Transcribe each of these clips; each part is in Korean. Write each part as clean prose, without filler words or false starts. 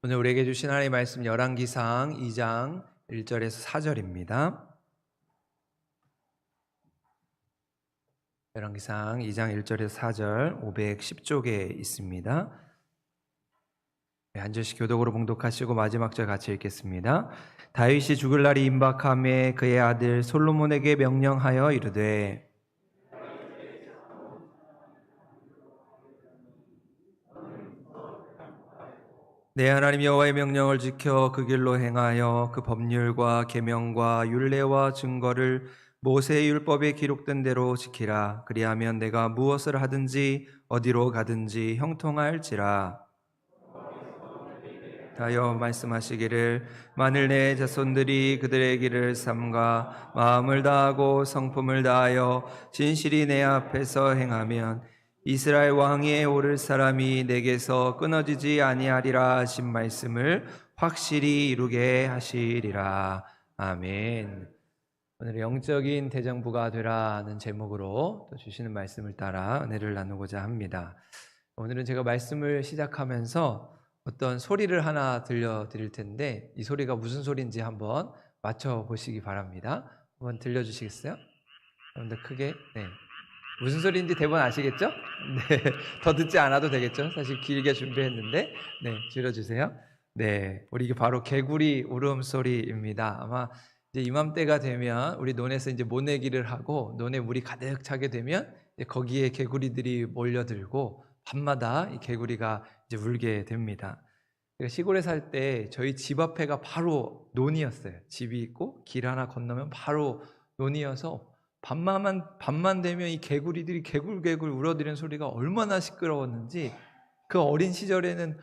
오늘 우리에게 주신 하나님의 말씀 열왕기상 2장 1절에서 4절입니다. 열왕기상 2장 1절에서 4절 510쪽에 있습니다. 한 절씩 교독으로 봉독하시고 마지막 절 같이 읽겠습니다. 다윗이 죽을 날이 임박함에 그의 아들 솔로몬에게 명령하여 이르되 내 하나님 여호와의 명령을 지켜 그 길로 행하여 그 법률과 계명과 율례와 증거를 모세의 율법에 기록된 대로 지키라. 그리하면 내가 무엇을 하든지 어디로 가든지 형통할지라. 하여 말씀하시기를 만일 내 자손들이 그들의 길을 삼가 마음을 다하고 성품을 다하여 진실이 내 앞에서 행하면 이스라엘 왕위에 오를 사람이 내게서 끊어지지 아니하리라 하신 말씀을 확실히 이루게 하시리라. 아멘. 오늘 영적인 대정부가 되라는 제목으로 또 주시는 말씀을 따라 은혜를 나누고자 합니다. 오늘은 제가 말씀을 시작하면서 어떤 소리를 하나 들려드릴 텐데 이 소리가 무슨 소리인지 한번 맞춰보시기 바랍니다. 한번 들려주시겠어요? 여러분들 크게. 네. 무슨 소리인지 대부분 아시겠죠? 네. 더 듣지 않아도 되겠죠? 사실 길게 준비했는데. 네. 줄여주세요. 네. 우리 이게 바로 개구리 울음소리입니다. 아마 이제 이맘때가 되면 우리 논에서 이제 모내기를 하고 논에 물이 가득 차게 되면 거기에 개구리들이 몰려들고 밤마다 이 개구리가 이제 울게 됩니다. 시골에 살 때 저희 집 앞에가 바로 논이었어요. 집이 있고 길 하나 건너면 바로 논이어서 밤만 되면 이 개구리들이 개굴개굴 울어대는 소리가 얼마나 시끄러웠는지 그 어린 시절에는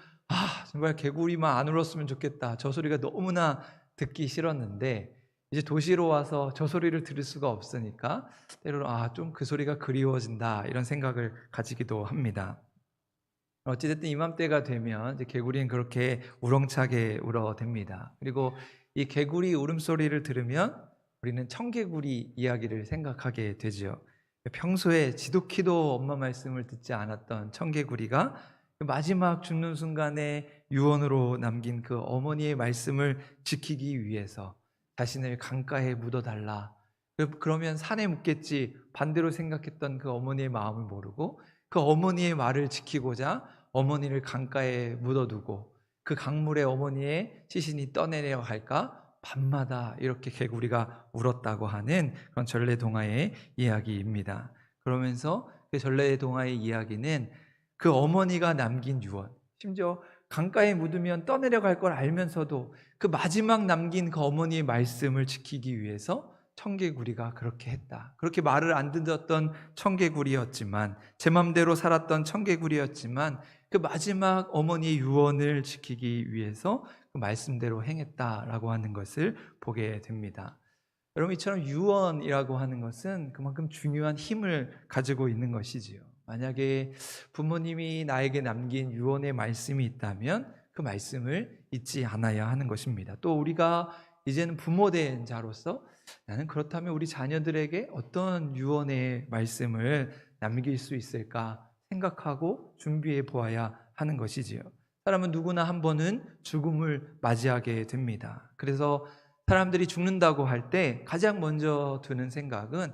정말 개구리만 안 울었으면 좋겠다. 저 소리가 너무나 듣기 싫었는데 이제 도시로 와서 저 소리를 들을 수가 없으니까 때로는 좀 그 소리가 그리워진다 이런 생각을 가지기도 합니다. 어찌됐든 이맘때가 되면 이제 개구리는 그렇게 우렁차게 울어댑니다. 그리고 이 개구리 울음소리를 들으면 우리는 청개구리 이야기를 생각하게 되죠. 평소에 지독히도 엄마 말씀을 듣지 않았던 청개구리가 마지막 죽는 순간에 유언으로 남긴 그 어머니의 말씀을 지키기 위해서 자신을 강가에 묻어달라. 그러면 산에 묻겠지 반대로 생각했던 그 어머니의 마음을 모르고 그 어머니의 말을 지키고자 어머니를 강가에 묻어두고 그 강물에 어머니의 시신이 떠내려갈까 밤마다 이렇게 개구리가 울었다고 하는 그런 전래동화의 이야기입니다. 그러면서 그 전래동화의 이야기는 그 어머니가 남긴 유언, 심지어 강가에 묻으면 떠내려갈 걸 알면서도 그 마지막 남긴 그 어머니의 말씀을 지키기 위해서 청개구리가 그렇게 했다. 그렇게 말을 안 듣었던 청개구리였지만 제 맘대로 살았던 청개구리였지만 그 마지막 어머니의 유언을 지키기 위해서 그 말씀대로 행했다라고 하는 것을 보게 됩니다. 여러분 이처럼 유언이라고 하는 것은 그만큼 중요한 힘을 가지고 있는 것이지요. 만약에 부모님이 나에게 남긴 유언의 말씀이 있다면 그 말씀을 잊지 않아야 하는 것입니다. 또 우리가 이제는 부모된 자로서 나는 그렇다면 우리 자녀들에게 어떤 유언의 말씀을 남길 수 있을까 생각하고 준비해 보아야 하는 것이지요. 사람은 누구나 한 번은 죽음을 맞이하게 됩니다. 그래서 사람들이 죽는다고 할 때 가장 먼저 드는 생각은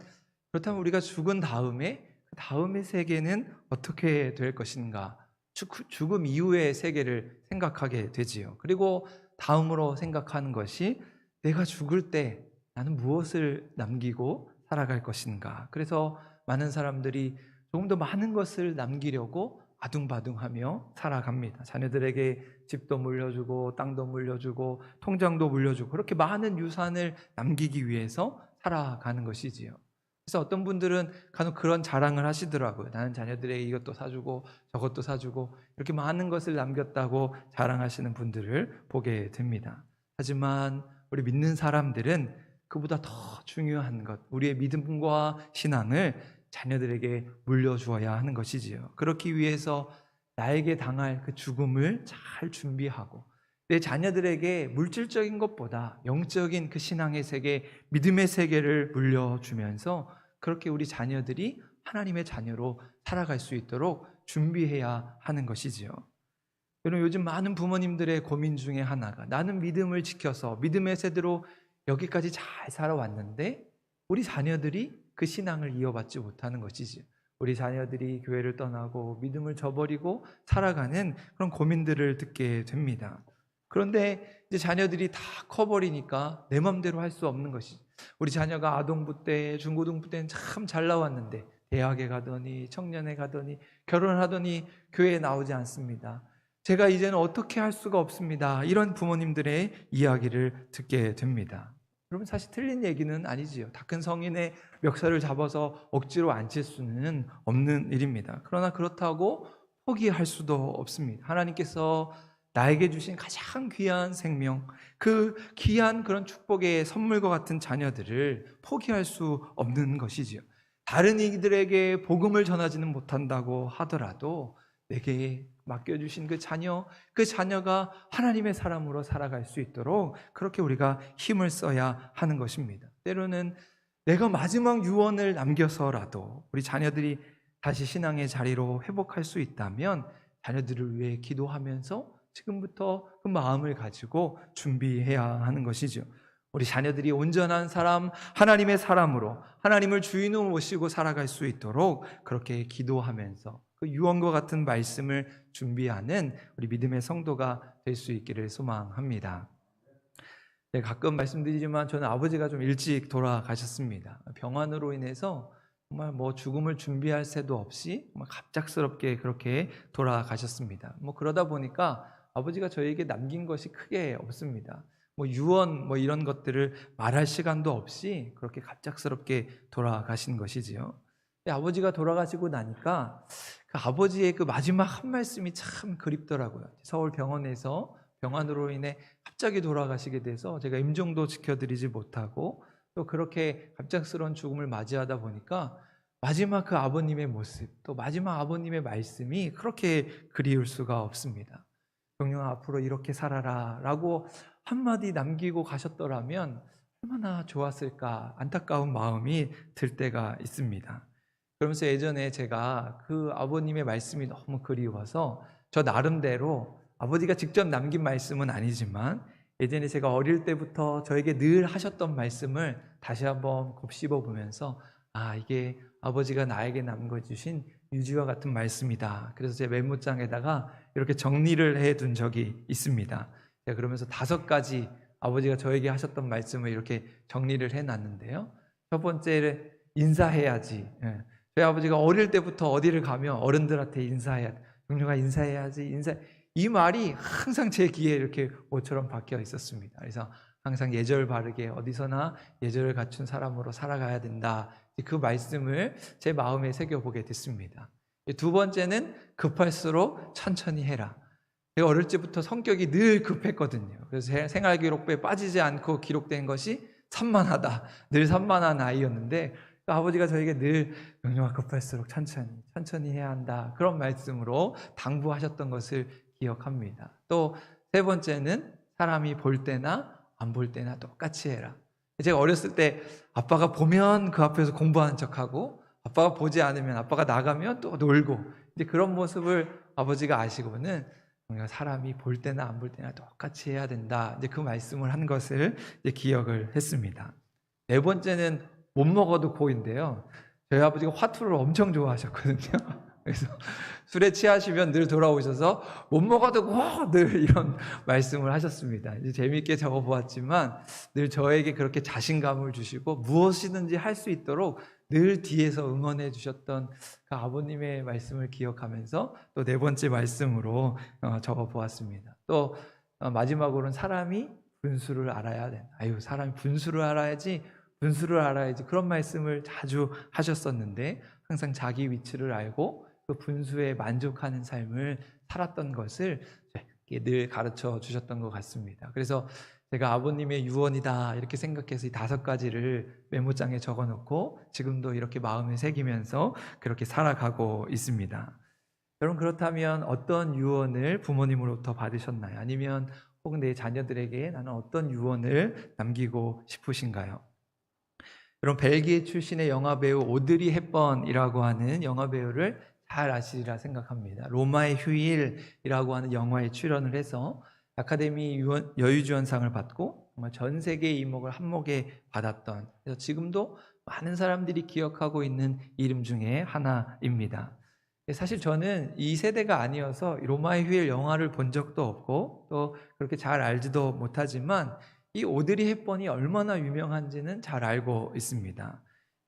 그렇다면 우리가 죽은 다음에 그 다음의 세계는 어떻게 될 것인가? 죽음 이후의 세계를 생각하게 되지요. 그리고 다음으로 생각하는 것이 내가 죽을 때 나는 무엇을 남기고 살아갈 것인가? 그래서 많은 사람들이 조금 더 많은 것을 남기려고 아둥바둥하며 살아갑니다. 자녀들에게 집도 물려주고 땅도 물려주고 통장도 물려주고 그렇게 많은 유산을 남기기 위해서 살아가는 것이지요. 그래서 어떤 분들은 간혹 그런 자랑을 하시더라고요. 나는 자녀들에게 이것도 사주고 저것도 사주고 이렇게 많은 것을 남겼다고 자랑하시는 분들을 보게 됩니다. 하지만 우리 믿는 사람들은 그보다 더 중요한 것, 우리의 믿음과 신앙을 자녀들에게 물려주어야 하는 것이지요. 그렇기 위해서 나에게 당할 그 죽음을 잘 준비하고 내 자녀들에게 물질적인 것보다 영적인 그 신앙의 세계, 믿음의 세계를 물려주면서 그렇게 우리 자녀들이 하나님의 자녀로 살아갈 수 있도록 준비해야 하는 것이지요. 여러분, 요즘 많은 부모님들의 고민 중에 하나가, 나는 믿음을 지켜서 믿음의 세대로 여기까지 잘 살아왔는데 우리 자녀들이 그 신앙을 이어받지 못하는 것이지. 우리 자녀들이 교회를 떠나고 믿음을 저버리고 살아가는 그런 고민들을 듣게 됩니다. 그런데 이제 자녀들이 다 커버리니까 내 맘대로 할 수 없는 것이지. 우리 자녀가 아동부 때, 중고등부 때는 참 잘 나왔는데 대학에 가더니 청년에 가더니 결혼하더니 교회에 나오지 않습니다. 제가 이제는 어떻게 할 수가 없습니다. 이런 부모님들의 이야기를 듣게 됩니다. 여러분, 사실 틀린 얘기는 아니지요. 다 큰 성인의 멱살을 잡아서 억지로 앉힐 수는 없는 일입니다. 그러나 그렇다고 포기할 수도 없습니다. 하나님께서 나에게 주신 가장 귀한 생명, 그 귀한 그런 축복의 선물과 같은 자녀들을 포기할 수 없는 것이지요. 다른 이들에게 복음을 전하지는 못한다고 하더라도 내게 맡겨주신 그 자녀가 하나님의 사람으로 살아갈 수 있도록 그렇게 우리가 힘을 써야 하는 것입니다. 때로는 내가 마지막 유언을 남겨서라도 우리 자녀들이 다시 신앙의 자리로 회복할 수 있다면 자녀들을 위해 기도하면서 지금부터 그 마음을 가지고 준비해야 하는 것이죠. 우리 자녀들이 온전한 사람, 하나님의 사람으로 하나님을 주인으로 모시고 살아갈 수 있도록 그렇게 기도하면서 그 유언과 같은 말씀을 준비하는 우리 믿음의 성도가 될 수 있기를 소망합니다. 가끔 말씀드리지만 저는 아버지가 좀 일찍 돌아가셨습니다. 병환으로 인해서 정말 죽음을 준비할 새도 없이 정말 갑작스럽게 그렇게 돌아가셨습니다. 그러다 보니까 아버지가 저에게 남긴 것이 크게 없습니다. 유언 이런 것들을 말할 시간도 없이 그렇게 갑작스럽게 돌아가신 것이지요. 아버지가 돌아가시고 나니까 그 아버지의 그 마지막 한 말씀이 참 그립더라고요. 서울 병원에서 병환으로 인해 갑자기 돌아가시게 돼서 제가 임종도 지켜드리지 못하고 또 그렇게 갑작스러운 죽음을 맞이하다 보니까 마지막 그 아버님의 모습, 또 마지막 아버님의 말씀이 그렇게 그리울 수가 없습니다. 경영아, 앞으로 이렇게 살아라 라고 한마디 남기고 가셨더라면 얼마나 좋았을까 안타까운 마음이 들 때가 있습니다. 그러면서 예전에 제가 그 아버님의 말씀이 너무 그리워서 저 나름대로 아버지가 직접 남긴 말씀은 아니지만 예전에 제가 어릴 때부터 저에게 늘 하셨던 말씀을 다시 한번 곱씹어 보면서 이게 아버지가 나에게 남겨주신 유지와 같은 말씀이다. 그래서 제 메모장에다가 이렇게 정리를 해둔 적이 있습니다. 제가 그러면서 5가지 아버지가 저에게 하셨던 말씀을 이렇게 정리를 해놨는데요. 첫 번째는 인사해야지. 저희 아버지가 어릴 때부터 어디를 가면 어른들한테 인사해야 돼. 경룡아, 인사해야지. 이 말이 항상 제 귀에 이렇게 모처럼 박혀 있었습니다. 그래서 항상 예절 바르게 어디서나 예절을 갖춘 사람으로 살아가야 된다. 그 말씀을 제 마음에 새겨보게 됐습니다. 두 번째는 급할수록 천천히 해라. 제가 어릴 때부터 성격이 늘 급했거든요. 그래서 생활기록부에 빠지지 않고 기록된 것이 산만하다. 늘 산만한 아이였는데 아버지가 저에게 늘 경영아, 급할수록 천천히 해야 한다. 그런 말씀으로 당부하셨던 것을 기억합니다. 또 세 번째는 사람이 볼 때나 안 볼 때나 똑같이 해라. 제가 어렸을 때 아빠가 보면 그 앞에서 공부하는 척하고 아빠가 보지 않으면 아빠가 나가면 또 놀고 이제 그런 모습을 아버지가 아시고는 사람이 볼 때나 안 볼 때나 똑같이 해야 된다. 이제 그 말씀을 한 것을 이제 기억을 했습니다. 네 번째는 못 먹어도 고인데요. 저희 아버지가 화투를 엄청 좋아하셨거든요. 그래서 술에 취하시면 늘 돌아오셔서 못 먹어도 고! 늘 이런 말씀을 하셨습니다. 이제 재미있게 적어보았지만 늘 저에게 그렇게 자신감을 주시고 무엇이든지 할 수 있도록 늘 뒤에서 응원해 주셨던 그 아버님의 말씀을 기억하면서 또 네 번째 말씀으로 적어보았습니다. 또 마지막으로는 사람이 분수를 알아야 된다. 사람이 분수를 알아야지 그런 말씀을 자주 하셨었는데 항상 자기 위치를 알고 그 분수에 만족하는 삶을 살았던 것을 늘 가르쳐 주셨던 것 같습니다. 그래서 제가 아버님의 유언이다 이렇게 생각해서 이 5가지를 메모장에 적어놓고 지금도 이렇게 마음에 새기면서 그렇게 살아가고 있습니다. 여러분, 그렇다면 어떤 유언을 부모님으로부터 받으셨나요? 아니면 혹은 내 자녀들에게 나는 어떤 유언을 남기고 싶으신가요? 여러분, 벨기에 출신의 영화배우 오드리 헵번이라고 하는 영화배우를 잘 아시리라 생각합니다. 로마의 휴일이라고 하는 영화에 출연을 해서 아카데미 여유주연상을 받고 정말 전 세계의 이목을 한몫에 받았던, 그래서 지금도 많은 사람들이 기억하고 있는 이름 중에 하나입니다. 사실 저는 이 세대가 아니어서 로마의 휴일 영화를 본 적도 없고 또 그렇게 잘 알지도 못하지만 이 오드리 헵번이 얼마나 유명한지는 잘 알고 있습니다.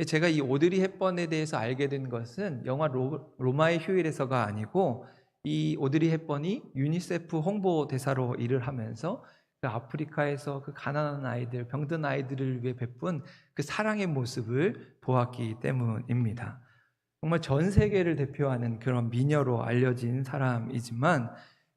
제가 이 오드리 헵번에 대해서 알게 된 것은 영화 로마의 휴일에서가 아니고, 이 오드리 헵번이 유니세프 홍보대사로 일을 하면서 그 아프리카에서 그 가난한 아이들, 병든 아이들을 위해 베푼 그 사랑의 모습을 보았기 때문입니다. 정말 전 세계를 대표하는 그런 미녀로 알려진 사람이지만,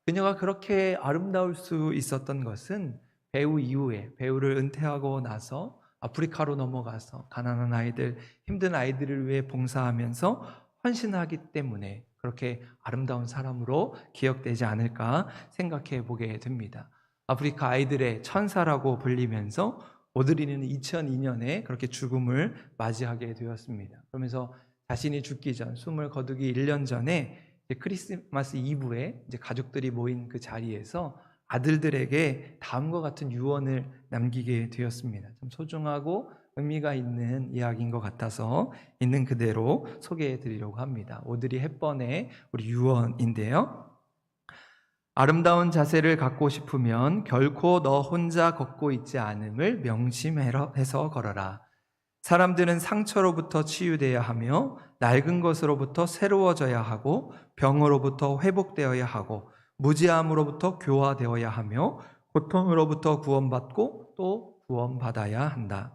그녀가 그렇게 아름다울 수 있었던 것은 배우 이후에, 배우를 은퇴하고 나서 아프리카로 넘어가서 가난한 아이들, 힘든 아이들을 위해 봉사하면서 헌신하기 때문에 그렇게 아름다운 사람으로 기억되지 않을까 생각해 보게 됩니다. 아프리카 아이들의 천사라고 불리면서 오드리는 2002년에 그렇게 죽음을 맞이하게 되었습니다. 그러면서 자신이 죽기 전, 숨을 거두기 1년 전에 크리스마스 이브에 이제 가족들이 모인 그 자리에서 아들들에게 다음과 같은 유언을 남기게 되었습니다. 참 소중하고 의미가 있는 이야기인 것 같아서 있는 그대로 소개해 드리려고 합니다. 오드리 헵번의 우리 유언인데요. 아름다운 자세를 갖고 싶으면 결코 너 혼자 걷고 있지 않음을 명심해서 걸어라. 사람들은 상처로부터 치유되어야 하며 낡은 것으로부터 새로워져야 하고 병으로부터 회복되어야 하고 무지함으로부터 교화되어야 하며 고통으로부터 구원받고 또 구원받아야 한다.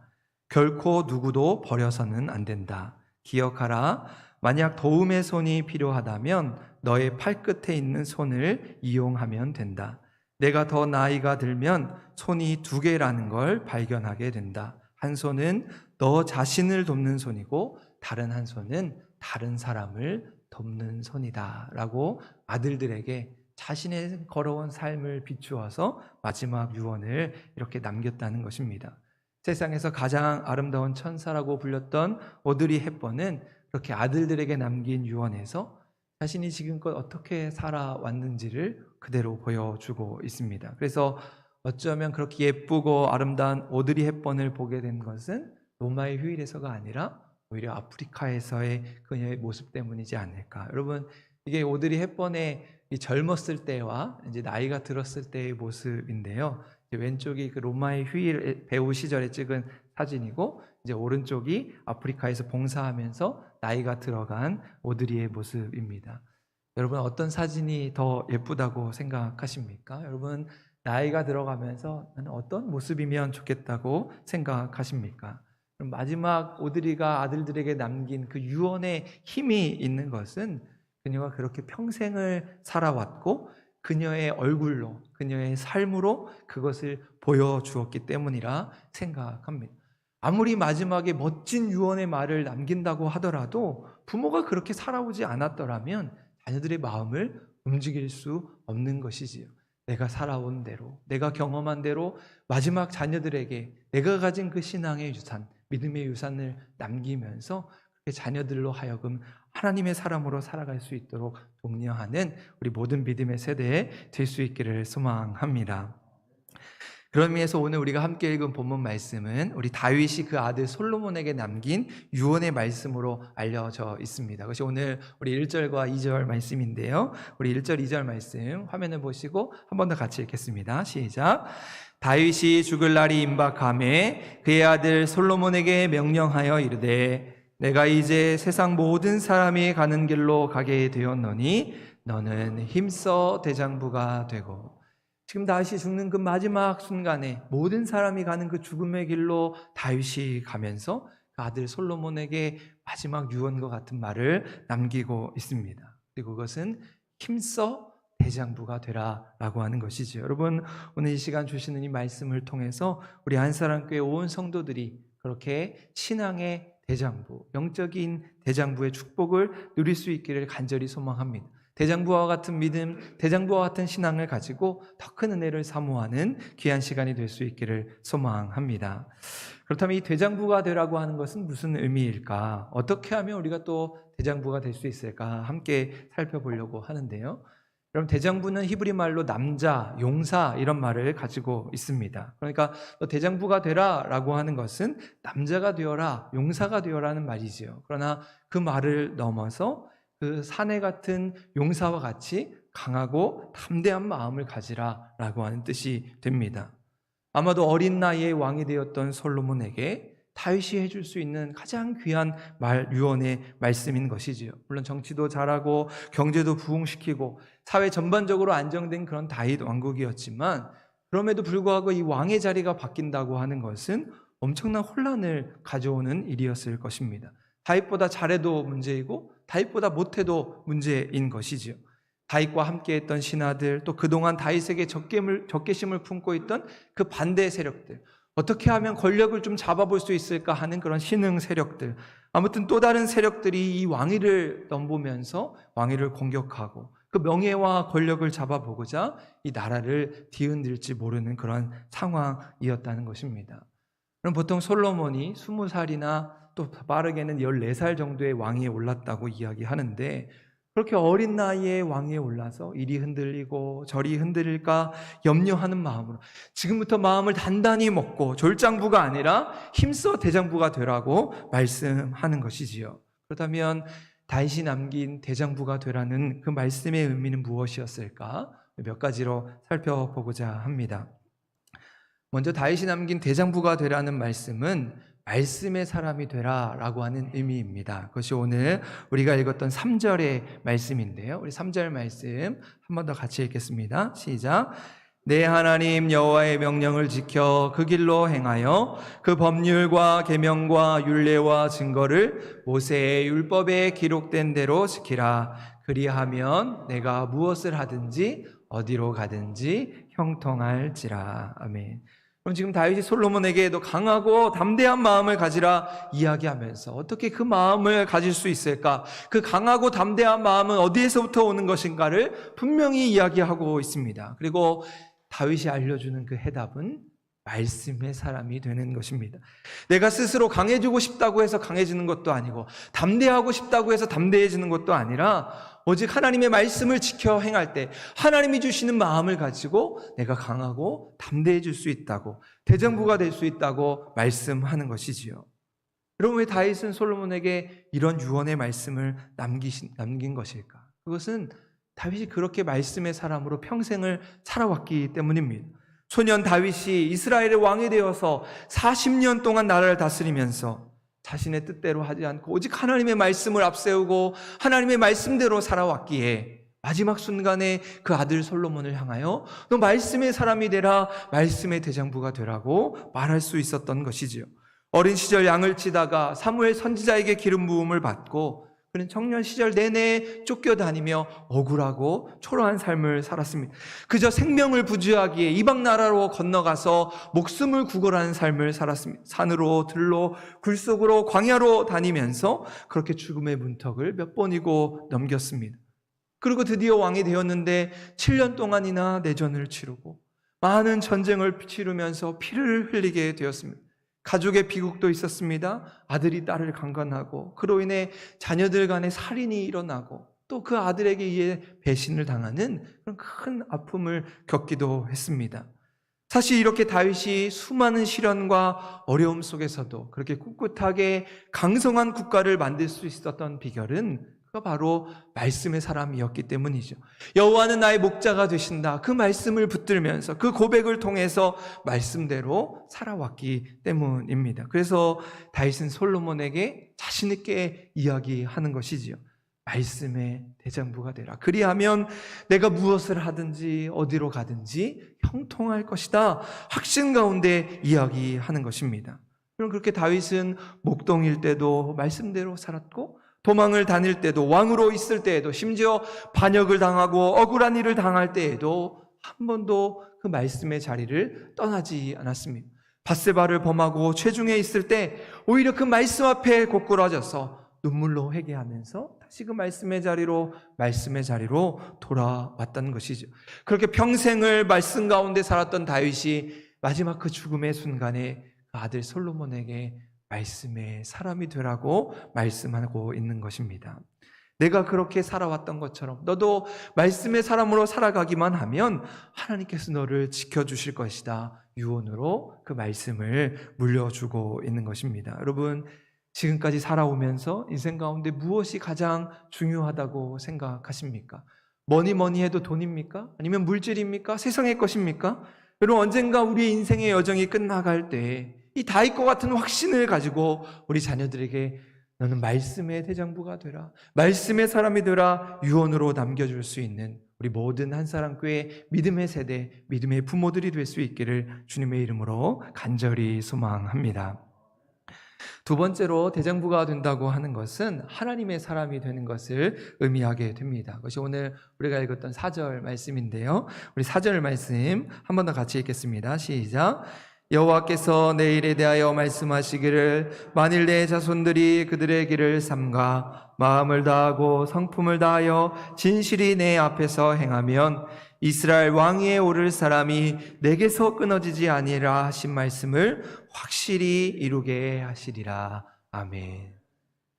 결코 누구도 버려서는 안 된다. 기억하라. 만약 도움의 손이 필요하다면 너의 팔끝에 있는 손을 이용하면 된다. 내가 더 나이가 들면 손이 2개라는 걸 발견하게 된다. 한 손은 너 자신을 돕는 손이고 다른 한 손은 다른 사람을 돕는 손이다 라고 아들들에게 자신의 걸어온 삶을 비추어서 마지막 유언을 이렇게 남겼다는 것입니다. 세상에서 가장 아름다운 천사라고 불렸던 오드리 헵번은 그렇게 아들들에게 남긴 유언에서 자신이 지금껏 어떻게 살아왔는지를 그대로 보여주고 있습니다. 그래서 어쩌면 그렇게 예쁘고 아름다운 오드리 헵번을 보게 된 것은 로마의 휴일에서가 아니라 오히려 아프리카에서의 그녀의 모습 때문이지 않을까. 여러분, 이게 오드리 헵번의 젊었을 때와 이제 나이가 들었을 때의 모습인데요. 왼쪽이 그 로마의 휴일 배우 시절에 찍은 사진이고, 이제 오른쪽이 아프리카에서 봉사하면서 나이가 들어간 오드리의 모습입니다. 여러분, 어떤 사진이 더 예쁘다고 생각하십니까? 여러분, 나이가 들어가면서 나는 어떤 모습이면 좋겠다고 생각하십니까? 그럼 마지막 오드리가 아들들에게 남긴 그 유언의 힘이 있는 것은 그녀가 그렇게 평생을 살아왔고 그녀의 얼굴로, 그녀의 삶으로 그것을 보여주었기 때문이라 생각합니다. 아무리 마지막에 멋진 유언의 말을 남긴다고 하더라도 부모가 그렇게 살아오지 않았더라면 자녀들의 마음을 움직일 수 없는 것이지요. 내가 살아온 대로, 내가 경험한 대로 마지막 자녀들에게 내가 가진 그 신앙의 유산, 믿음의 유산을 남기면서 그렇게 자녀들로 하여금 하나님의 사람으로 살아갈 수 있도록 독려하는 우리 모든 믿음의 세대에 될 수 있기를 소망합니다. 그런 의미에서 오늘 우리가 함께 읽은 본문 말씀은 우리 다윗이 그 아들 솔로몬에게 남긴 유언의 말씀으로 알려져 있습니다. 그것이 오늘 우리 1절과 2절 말씀인데요. 우리 1절, 2절 말씀 화면을 보시고 한 번 더 같이 읽겠습니다. 시작. 다윗이 죽을 날이 임박하매 그의 아들 솔로몬에게 명령하여 이르되 내가 이제 세상 모든 사람이 가는 길로 가게 되었노니 너는 힘써 대장부가 되고. 지금 다윗이 죽는 그 마지막 순간에 모든 사람이 가는 그 죽음의 길로 다윗이 가면서 그 아들 솔로몬에게 마지막 유언과 같은 말을 남기고 있습니다. 그리고 그것은 힘써 대장부가 되라라고 하는 것이죠. 여러분, 오늘 이 시간 주시는 이 말씀을 통해서 우리 안사랑교회 온 성도들이 그렇게 신앙의 대장부, 영적인 대장부의 축복을 누릴 수 있기를 간절히 소망합니다. 대장부와 같은 믿음, 대장부와 같은 신앙을 가지고 더 큰 은혜를 사모하는 귀한 시간이 될 수 있기를 소망합니다. 그렇다면 이 대장부가 되라고 하는 것은 무슨 의미일까? 어떻게 하면 우리가 또 대장부가 될 수 있을까? 함께 살펴보려고 하는데요. 그럼 대장부는 히브리 말로 남자, 용사 이런 말을 가지고 있습니다. 그러니까 너 대장부가 되라라고 하는 것은 남자가 되어라, 용사가 되어라는 말이지요. 그러나 그 말을 넘어서 그 사내 같은 용사와 같이 강하고 담대한 마음을 가지라라고 하는 뜻이 됩니다. 아마도 어린 나이에 왕이 되었던 솔로몬에게 다윗이 해줄 수 있는 가장 귀한 유언의 말씀인 것이지요. 물론 정치도 잘하고 경제도 부흥시키고 사회 전반적으로 안정된 그런 다윗 왕국이었지만 그럼에도 불구하고 이 왕의 자리가 바뀐다고 하는 것은 엄청난 혼란을 가져오는 일이었을 것입니다. 다윗보다 잘해도 문제이고 다윗보다 못해도 문제인 것이지요. 다윗과 함께했던 신하들, 또 그동안 다윗에게 적개심을 품고 있던 그 반대 세력들, 어떻게 하면 권력을 좀 잡아볼 수 있을까 하는 그런 신흥 세력들, 아무튼 또 다른 세력들이 이 왕위를 넘보면서 왕위를 공격하고 그 명예와 권력을 잡아보고자 이 나라를 뒤흔들지 모르는 그런 상황이었다는 것입니다. 그럼 보통 솔로몬이 20살이나 또 빠르게는 14살 정도의 왕위에 올랐다고 이야기하는데, 그렇게 어린 나이에 왕위에 올라서 이리 흔들리고 저리 흔들릴까 염려하는 마음으로 지금부터 마음을 단단히 먹고 졸장부가 아니라 힘써 대장부가 되라고 말씀하는 것이지요. 그렇다면 다윗이 남긴 대장부가 되라는 그 말씀의 의미는 무엇이었을까? 몇 가지로 살펴보고자 합니다. 먼저 다윗이 남긴 대장부가 되라는 말씀은 말씀의 사람이 되라라고 하는 의미입니다. 그것이 오늘 우리가 읽었던 3절의 말씀인데요. 우리 3절 말씀 한 번 더 같이 읽겠습니다. 시작. 내 하나님 여호와의 명령을 지켜 그 길로 행하여 그 법률과 계명과 율례와 증거를 모세의 율법에 기록된 대로 지키라. 그리하면 내가 무엇을 하든지 어디로 가든지 형통할지라. 아멘. 그럼 지금 다윗이 솔로몬에게도 강하고 담대한 마음을 가지라 이야기하면서 어떻게 그 마음을 가질 수 있을까? 그 강하고 담대한 마음은 어디에서부터 오는 것인가를 분명히 이야기하고 있습니다. 그리고 다윗이 알려주는 그 해답은 말씀의 사람이 되는 것입니다. 내가 스스로 강해지고 싶다고 해서 강해지는 것도 아니고 담대하고 싶다고 해서 담대해지는 것도 아니라 오직 하나님의 말씀을 지켜 행할 때 하나님이 주시는 마음을 가지고 내가 강하고 담대해질 수 있다고, 대장부가 될 수 있다고 말씀하는 것이지요. 그럼 왜 다윗은 솔로몬에게 이런 유언의 말씀을 남긴 것일까? 그것은 다윗이 그렇게 말씀의 사람으로 평생을 살아왔기 때문입니다. 소년 다윗이 이스라엘의 왕이 되어서 40년 동안 나라를 다스리면서 자신의 뜻대로 하지 않고 오직 하나님의 말씀을 앞세우고 하나님의 말씀대로 살아왔기에 마지막 순간에 그 아들 솔로몬을 향하여 너 말씀의 사람이 되라, 말씀의 대장부가 되라고 말할 수 있었던 것이지요. 어린 시절 양을 치다가 사무엘 선지자에게 기름 부음을 받고 그는 청년 시절 내내 쫓겨다니며 억울하고 초라한 삶을 살았습니다. 그저 생명을 부지하기에 이방 나라로 건너가서 목숨을 구걸하는 삶을 살았습니다. 산으로 들로 굴속으로 광야로 다니면서 그렇게 죽음의 문턱을 몇 번이고 넘겼습니다. 그리고 드디어 왕이 되었는데 7년 동안이나 내전을 치르고 많은 전쟁을 치르면서 피를 흘리게 되었습니다. 가족의 비극도 있었습니다. 아들이 딸을 강간하고 그로 인해 자녀들 간에 살인이 일어나고 또 그 아들에게 의해 배신을 당하는 그런 큰 아픔을 겪기도 했습니다. 사실 이렇게 다윗이 수많은 시련과 어려움 속에서도 그렇게 꿋꿋하게 강성한 국가를 만들 수 있었던 비결은 그가 바로 말씀의 사람이었기 때문이죠. 여호와는 나의 목자가 되신다. 그 말씀을 붙들면서 그 고백을 통해서 말씀대로 살아왔기 때문입니다. 그래서 다윗은 솔로몬에게 자신 있게 이야기하는 것이지요. 말씀의 대장부가 되라. 그리하면 내가 무엇을 하든지 어디로 가든지 형통할 것이다. 확신 가운데 이야기하는 것입니다. 그럼 그렇게 다윗은 목동일 때도 말씀대로 살았고 도망을 다닐 때도 왕으로 있을 때에도 심지어 반역을 당하고 억울한 일을 당할 때에도 한 번도 그 말씀의 자리를 떠나지 않았습니다. 밧세바를 범하고 최중에 있을 때 오히려 그 말씀 앞에 고꾸라져서 눈물로 회개하면서 다시 그 말씀의 자리로 돌아왔다는 것이죠. 그렇게 평생을 말씀 가운데 살았던 다윗이 마지막 그 죽음의 순간에 그 아들 솔로몬에게 말씀의 사람이 되라고 말씀하고 있는 것입니다. 내가 그렇게 살아왔던 것처럼 너도 말씀의 사람으로 살아가기만 하면 하나님께서 너를 지켜주실 것이다. 유언으로 그 말씀을 물려주고 있는 것입니다. 여러분, 지금까지 살아오면서 인생 가운데 무엇이 가장 중요하다고 생각하십니까? 뭐니 해도 돈입니까? 아니면 물질입니까? 세상의 것입니까? 여러분, 언젠가 우리의 인생의 여정이 끝나갈 때 이 다윗과 같은 확신을 가지고 우리 자녀들에게 너는 말씀의 대장부가 되라, 말씀의 사람이 되라 유언으로 남겨줄 수 있는 우리 모든 한사랑교회 믿음의 세대, 믿음의 부모들이 될 수 있기를 주님의 이름으로 간절히 소망합니다. 두 번째로 대장부가 된다고 하는 것은 하나님의 사람이 되는 것을 의미하게 됩니다. 그것이 오늘 우리가 읽었던 4절 말씀인데요. 우리 4절 말씀 한 번 더 같이 읽겠습니다. 시작. 여호와께서 내 일에 대하여 말씀하시기를 만일 내 자손들이 그들의 길을 삼가 마음을 다하고 성품을 다하여 진실이 내 앞에서 행하면 이스라엘 왕위에 오를 사람이 내게서 끊어지지 아니라 하신 말씀을 확실히 이루게 하시리라. 아멘.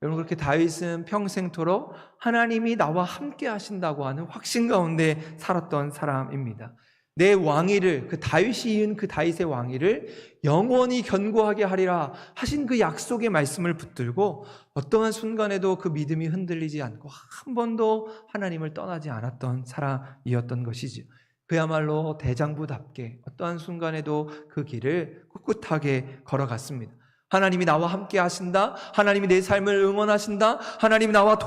여러분, 그렇게 다윗은 평생토록 하나님이 나와 함께 하신다고 하는 확신 가운데 살았던 사람입니다. 내 왕위를, 그 다윗이 이은 그 다윗의 왕위를 영원히 견고하게 하리라 하신 그 약속의 말씀을 붙들고 어떠한 순간에도 그 믿음이 흔들리지 않고 한 번도 하나님을 떠나지 않았던 사람이었던 것이죠. 그야말로 대장부답게 어떠한 순간에도 그 길을 꿋꿋하게 걸어갔습니다. 하나님이 나와 함께 하신다, 하나님이 내 삶을 응원하신다, 하나님이 나와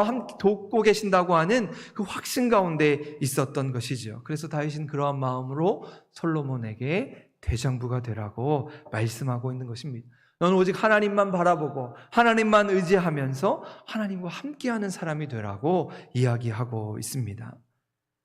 함께 돕고 계신다고 하는 그 확신 가운데 있었던 것이죠. 그래서 다윗은 그러한 마음으로 솔로몬에게 대장부가 되라고 말씀하고 있는 것입니다. 너는 오직 하나님만 바라보고 하나님만 의지하면서 하나님과 함께하는 사람이 되라고 이야기하고 있습니다.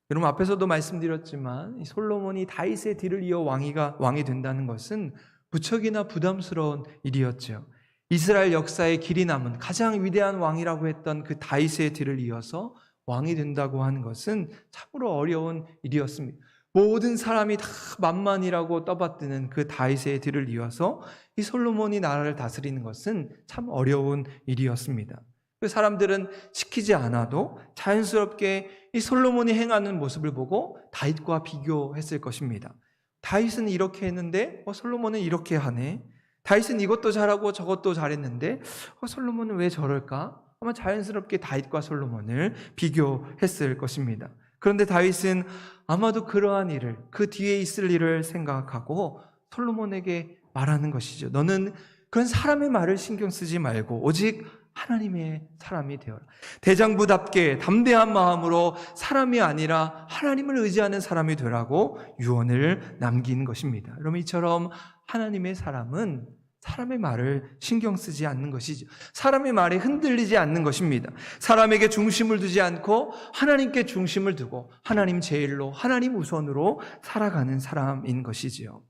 여러분, 앞에서도 말씀드렸지만 이 솔로몬이 다윗의 뒤를 이어 왕이 된다는 것은 무척이나 부담스러운 일이었죠. 이스라엘 역사의 길이 남은 가장 위대한 왕이라고 했던 그 다윗의 뒤를 이어서 왕이 된다고 하는 것은 참으로 어려운 일이었습니다. 모든 사람이 다 만만이라고 떠받드는 그 다윗의 뒤를 이어서 이 솔로몬이 나라를 다스리는 것은 참 어려운 일이었습니다. 그 사람들은 시키지 않아도 자연스럽게 이 솔로몬이 행하는 모습을 보고 다윗과 비교했을 것입니다. 다윗은 이렇게 했는데 솔로몬은 이렇게 하네. 다윗은 이것도 잘하고 저것도 잘했는데 솔로몬은 왜 저럴까? 아마 자연스럽게 다윗과 솔로몬을 비교했을 것입니다. 그런데 다윗은 아마도 그러한 일을, 그 뒤에 있을 일을 생각하고 솔로몬에게 말하는 것이죠. 너는 그런 사람의 말을 신경 쓰지 말고 오직 하나님의 사람이 되어라. 대장부답게 담대한 마음으로 사람이 아니라 하나님을 의지하는 사람이 되라고 유언을 남긴 것입니다. 여러분, 이처럼 하나님의 사람은 사람의 말을 신경 쓰지 않는 것이죠. 사람의 말에 흔들리지 않는 것입니다. 사람에게 중심을 두지 않고 하나님께 중심을 두고 하나님 제일로, 하나님 우선으로 살아가는 사람인 것이지요.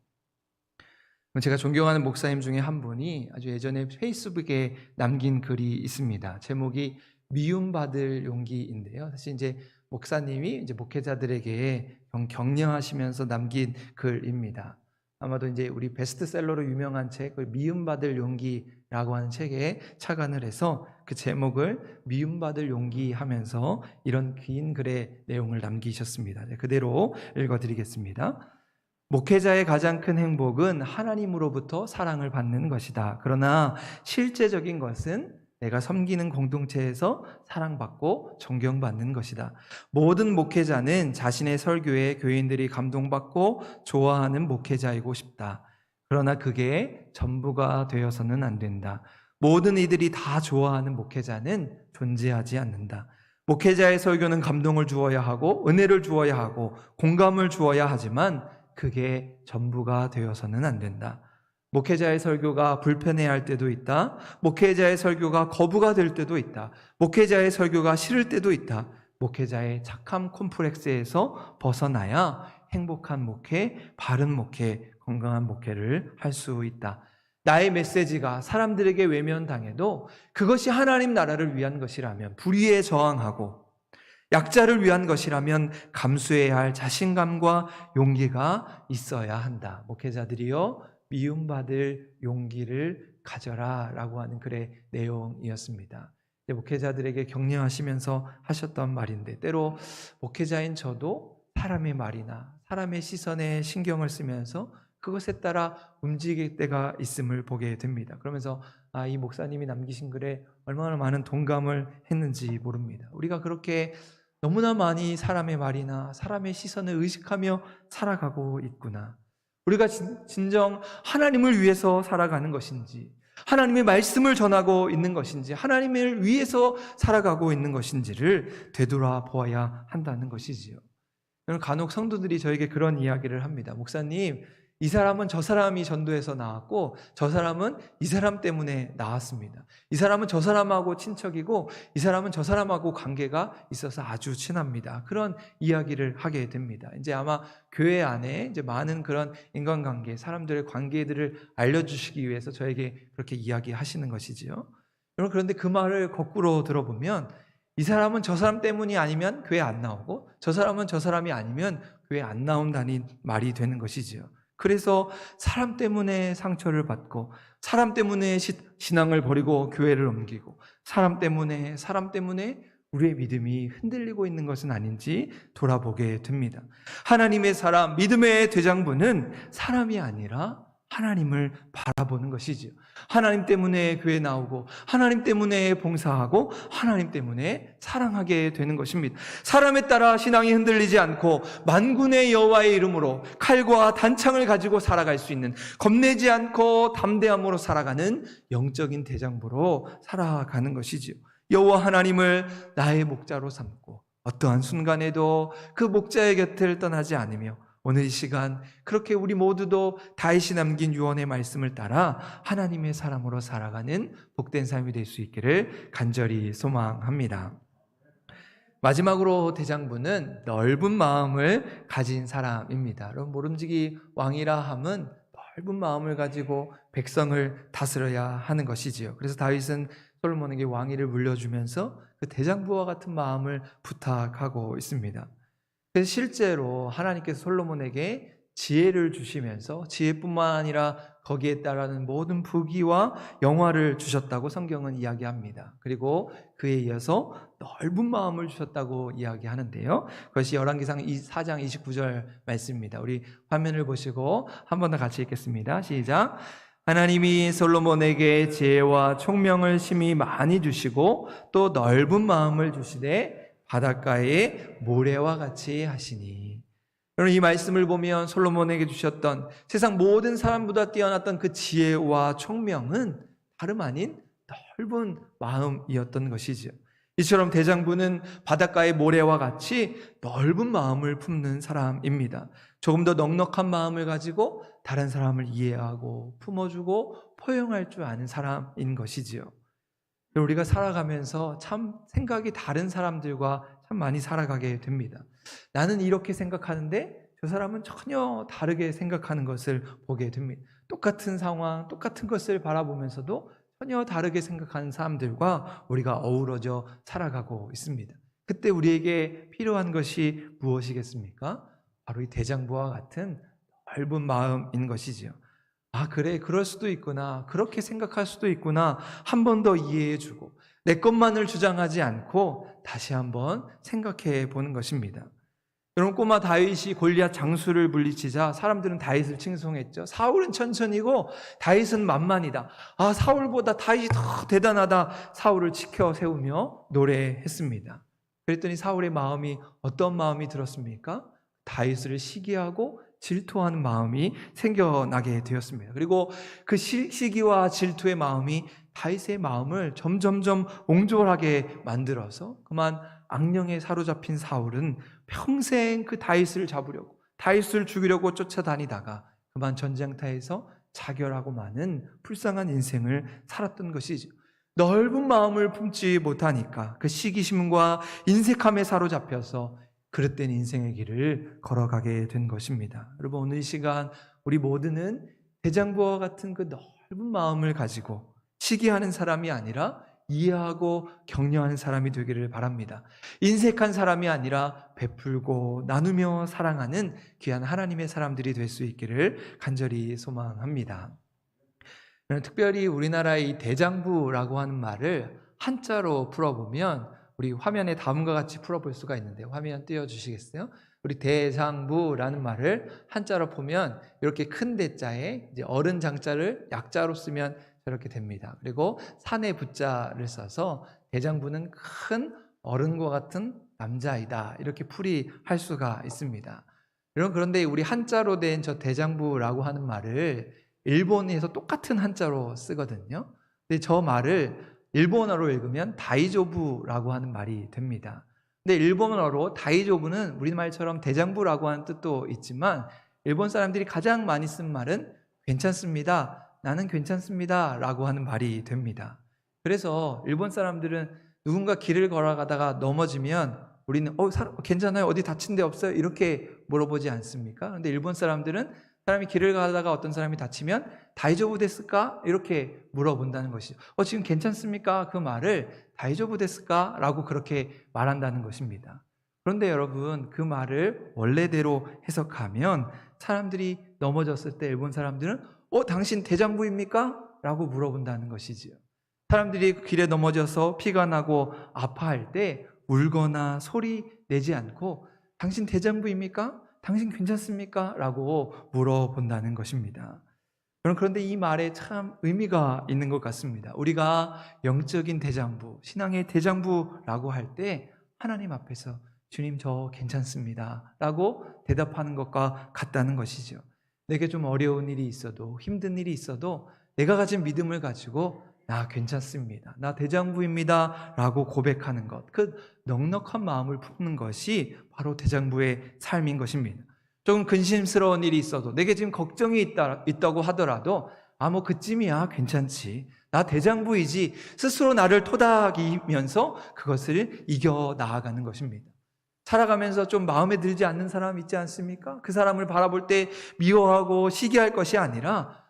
제가 존경하는 목사님 중에 한 분이 아주 예전에 페이스북에 남긴 글이 있습니다. 제목이 미움받을 용기인데요. 사실 이제 목사님이 이제 목회자들에게 격려하시면서 남긴 글입니다. 아마도 이제 우리 베스트셀러로 유명한 책, 미움받을 용기라고 하는 책에 착안을 해서 그 제목을 미움받을 용기 하면서 이런 긴 글의 내용을 남기셨습니다. 그대로 읽어드리겠습니다. 목회자의 가장 큰 행복은 하나님으로부터 사랑을 받는 것이다. 그러나 실제적인 것은 내가 섬기는 공동체에서 사랑받고 존경받는 것이다. 모든 목회자는 자신의 설교에 교인들이 감동받고 좋아하는 목회자이고 싶다. 그러나 그게 전부가 되어서는 안 된다. 모든 이들이 다 좋아하는 목회자는 존재하지 않는다. 목회자의 설교는 감동을 주어야 하고 은혜를 주어야 하고 공감을 주어야 하지만 그게 전부가 되어서는 안 된다. 목회자의 설교가 불편해할 때도 있다. 목회자의 설교가 거부가 될 때도 있다. 목회자의 설교가 싫을 때도 있다. 목회자의 착함 콤플렉스에서 벗어나야 행복한 목회, 바른 목회, 건강한 목회를 할 수 있다. 나의 메시지가 사람들에게 외면당해도 그것이 하나님 나라를 위한 것이라면, 불의에 저항하고 약자를 위한 것이라면 감수해야 할 자신감과 용기가 있어야 한다. 목회자들이여 미움받을 용기를 가져라 라고 하는 글의 내용이었습니다. 목회자들에게 격려하시면서 하셨던 말인데, 때로 목회자인 저도 사람의 말이나 사람의 시선에 신경을 쓰면서 그것에 따라 움직일 때가 있음을 보게 됩니다. 그러면서 이 목사님이 남기신 글에 얼마나 많은 동감을 했는지 모릅니다. 우리가 그렇게 너무나 많이 사람의 말이나 사람의 시선을 의식하며 살아가고 있구나. 우리가 진정 하나님을 위해서 살아가는 것인지, 하나님의 말씀을 전하고 있는 것인지, 하나님을 위해서 살아가고 있는 것인지를 되돌아보아야 한다는 것이지요. 간혹 성도들이 저에게 그런 이야기를 합니다. 목사님, 이 사람은 저 사람이 전도해서 나왔고 저 사람은 이 사람 때문에 나왔습니다. 이 사람은 저 사람하고 친척이고 이 사람은 저 사람하고 관계가 있어서 아주 친합니다. 그런 이야기를 하게 됩니다. 이제 아마 교회 안에 이제 많은 그런 인간관계, 사람들의 관계들을 알려주시기 위해서 저에게 그렇게 이야기하시는 것이지요. 여러분, 그런데 그 말을 거꾸로 들어보면 이 사람은 저 사람 때문이 아니면 교회 안 나오고 저 사람은 저 사람이 아니면 교회 안 나온다는 말이 되는 것이지요. 그래서 사람 때문에 상처를 받고 사람 때문에 신앙을 버리고 교회를 옮기고 사람 때문에 우리의 믿음이 흔들리고 있는 것은 아닌지 돌아보게 됩니다. 하나님의 사람, 믿음의 대장부는 사람이 아니라 하나님을 바라보는 것이지요. 하나님 때문에 교회 나오고 하나님 때문에 봉사하고 하나님 때문에 사랑하게 되는 것입니다. 사람에 따라 신앙이 흔들리지 않고 만군의 여호와의 이름으로 칼과 단창을 가지고 살아갈 수 있는, 겁내지 않고 담대함으로 살아가는 영적인 대장부로 살아가는 것이지요. 여호와 하나님을 나의 목자로 삼고 어떠한 순간에도 그 목자의 곁을 떠나지 않으며 오늘 이 시간 그렇게 우리 모두도 다윗이 남긴 유언의 말씀을 따라 하나님의 사람으로 살아가는 복된 삶이 될 수 있기를 간절히 소망합니다. 마지막으로 대장부는 넓은 마음을 가진 사람입니다. 여러분, 모름지기 왕이라 함은 넓은 마음을 가지고 백성을 다스려야 하는 것이지요. 그래서 다윗은 솔로몬에게 왕위를 물려주면서 그 대장부와 같은 마음을 부탁하고 있습니다. 그래서 실제로 하나님께서 솔로몬에게 지혜를 주시면서 지혜뿐만 아니라 거기에 따르는 모든 부귀와 영화를 주셨다고 성경은 이야기합니다. 그리고 그에 이어서 넓은 마음을 주셨다고 이야기하는데요. 그것이 열왕기상 4장 29절 말씀입니다. 우리 화면을 보시고 한 번 더 같이 읽겠습니다. 시작. 하나님이 솔로몬에게 지혜와 총명을 심히 많이 주시고 또 넓은 마음을 주시되 바닷가의 모래와 같이 하시니. 여러분, 이 말씀을 보면 솔로몬에게 주셨던 세상 모든 사람보다 뛰어났던 그 지혜와 총명은 다름 아닌 넓은 마음이었던 것이지요. 이처럼 대장부는 바닷가의 모래와 같이 넓은 마음을 품는 사람입니다. 조금 더 넉넉한 마음을 가지고 다른 사람을 이해하고 품어주고 포용할 줄 아는 사람인 것이지요. 우리가 살아가면서 참 생각이 다른 사람들과 참 많이 살아가게 됩니다. 나는 이렇게 생각하는데 저 사람은 전혀 다르게 생각하는 것을 보게 됩니다. 똑같은 상황, 똑같은 것을 바라보면서도 전혀 다르게 생각하는 사람들과 우리가 어우러져 살아가고 있습니다. 그때 우리에게 필요한 것이 무엇이겠습니까? 바로 이 대장부와 같은 넓은 마음인 것이지요. 그래, 그럴 수도 있구나, 그렇게 생각할 수도 있구나, 한 번 더 이해해주고 내 것만을 주장하지 않고 다시 한번 생각해 보는 것입니다. 여러분, 꼬마 다윗이 골리앗 장수를 물리치자 사람들은 다윗을 칭송했죠. 사울은 천천히고 다윗은 만만이다. 사울보다 다윗이 더 대단하다. 사울을 지켜 세우며 노래했습니다. 그랬더니 사울의 마음이 어떤 마음이 들었습니까? 다윗을 시기하고 질투하는 마음이 생겨나게 되었습니다. 그리고 그 시기와 질투의 마음이 다윗의 마음을 점점점 옹졸하게 만들어서 그만 악령에 사로잡힌 사울은 평생 그 다윗을 잡으려고, 다윗을 죽이려고 쫓아다니다가 그만 전쟁터에서 자결하고 마는 불쌍한 인생을 살았던 것이죠. 넓은 마음을 품지 못하니까 그 시기심과 인색함에 사로잡혀서 그릇된 인생의 길을 걸어가게 된 것입니다. 여러분, 오늘 이 시간 우리 모두는 대장부와 같은 그 넓은 마음을 가지고 시기하는 사람이 아니라 이해하고 격려하는 사람이 되기를 바랍니다. 인색한 사람이 아니라 베풀고 나누며 사랑하는 귀한 하나님의 사람들이 될 수 있기를 간절히 소망합니다. 특별히 우리나라의 이 대장부라고 하는 말을 한자로 풀어보면 우리 화면에 다음과 같이 풀어볼 수가 있는데, 화면 띄워주시겠어요? 우리 대장부라는 말을 한자로 보면 이렇게 큰 대자에 이제 어른 장자를 약자로 쓰면 저렇게 됩니다. 그리고 산의 부자를 써서 대장부는 큰 어른과 같은 남자이다, 이렇게 풀이할 수가 있습니다. 그런데 우리 한자로 된 저 대장부라고 하는 말을 일본에서 똑같은 한자로 쓰거든요. 근데 저 말을 일본어로 읽으면 다이조부라고 하는 말이 됩니다. 근데 일본어로 다이조부는 우리말처럼 대장부라고 하는 뜻도 있지만, 일본 사람들이 가장 많이 쓴 말은 괜찮습니다, 나는 괜찮습니다 라고 하는 말이 됩니다. 그래서 일본 사람들은 누군가 길을 걸어가다가 넘어지면 우리는 괜찮아요? 어디 다친 데 없어요? 이렇게 물어보지 않습니까? 그런데 일본 사람들은 사람이 길을 가다가 어떤 사람이 다치면 다이조부 데스까? 이렇게 물어본다는 것이죠. 지금 괜찮습니까? 그 말을 다이조부 데스까? 라고 그렇게 말한다는 것입니다. 그런데 여러분, 그 말을 원래대로 해석하면 사람들이 넘어졌을 때 일본 사람들은 당신 대장부입니까? 라고 물어본다는 것이지요. 사람들이 길에 넘어져서 피가 나고 아파할 때 울거나 소리 내지 않고 당신 대장부입니까? 당신 괜찮습니까? 라고 물어본다는 것입니다. 그런데 이 말에 참 의미가 있는 것 같습니다. 우리가 영적인 대장부, 신앙의 대장부라고 할 때 하나님 앞에서 주님 저 괜찮습니다 라고 대답하는 것과 같다는 것이죠. 내게 좀 어려운 일이 있어도, 힘든 일이 있어도 내가 가진 믿음을 가지고 나 괜찮습니다, 나 대장부입니다 라고 고백하는 것, 그 넉넉한 마음을 품는 것이 바로 대장부의 삶인 것입니다. 조금 근심스러운 일이 있어도, 내게 지금 걱정이 있다고 하더라도 뭐 그쯤이야, 괜찮지, 나 대장부이지, 스스로 나를 토닥이면서 그것을 이겨 나아가는 것입니다. 살아가면서 좀 마음에 들지 않는 사람 있지 않습니까? 그 사람을 바라볼 때 미워하고 시기할 것이 아니라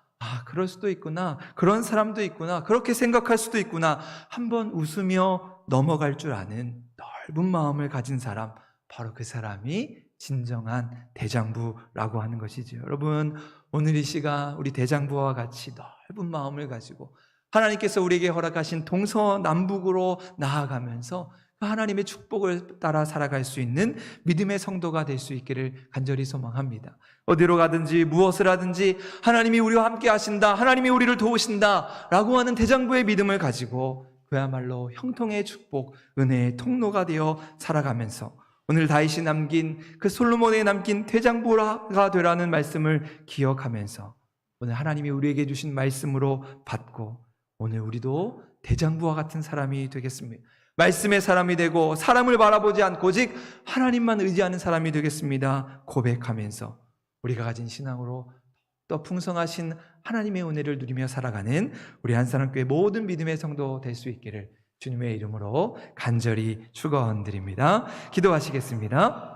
그럴 수도 있구나, 그런 사람도 있구나, 그렇게 생각할 수도 있구나, 한번 웃으며 넘어갈 줄 아는 넓은 마음을 가진 사람, 바로 그 사람이 진정한 대장부라고 하는 것이죠. 여러분, 오늘 이 시간 우리 대장부와 같이 넓은 마음을 가지고 하나님께서 우리에게 허락하신 동서남북으로 나아가면서 하나님의 축복을 따라 살아갈 수 있는 믿음의 성도가 될 수 있기를 간절히 소망합니다. 어디로 가든지 무엇을 하든지 하나님이 우리와 함께 하신다, 하나님이 우리를 도우신다 라고 하는 대장부의 믿음을 가지고 그야말로 형통의 축복, 은혜의 통로가 되어 살아가면서 오늘 다윗이 남긴, 그 솔로몬에 남긴 대장부가 되라는 말씀을 기억하면서 오늘 하나님이 우리에게 주신 말씀으로 받고 오늘 우리도 대장부와 같은 사람이 되겠습니다. 말씀의 사람이 되고 사람을 바라보지 않고 오직 하나님만 의지하는 사람이 되겠습니다 고백하면서 우리가 가진 신앙으로 더 풍성하신 하나님의 은혜를 누리며 살아가는 우리 한사람교회 모든 믿음의 성도 될 수 있기를 주님의 이름으로 간절히 축원드립니다. 기도하시겠습니다.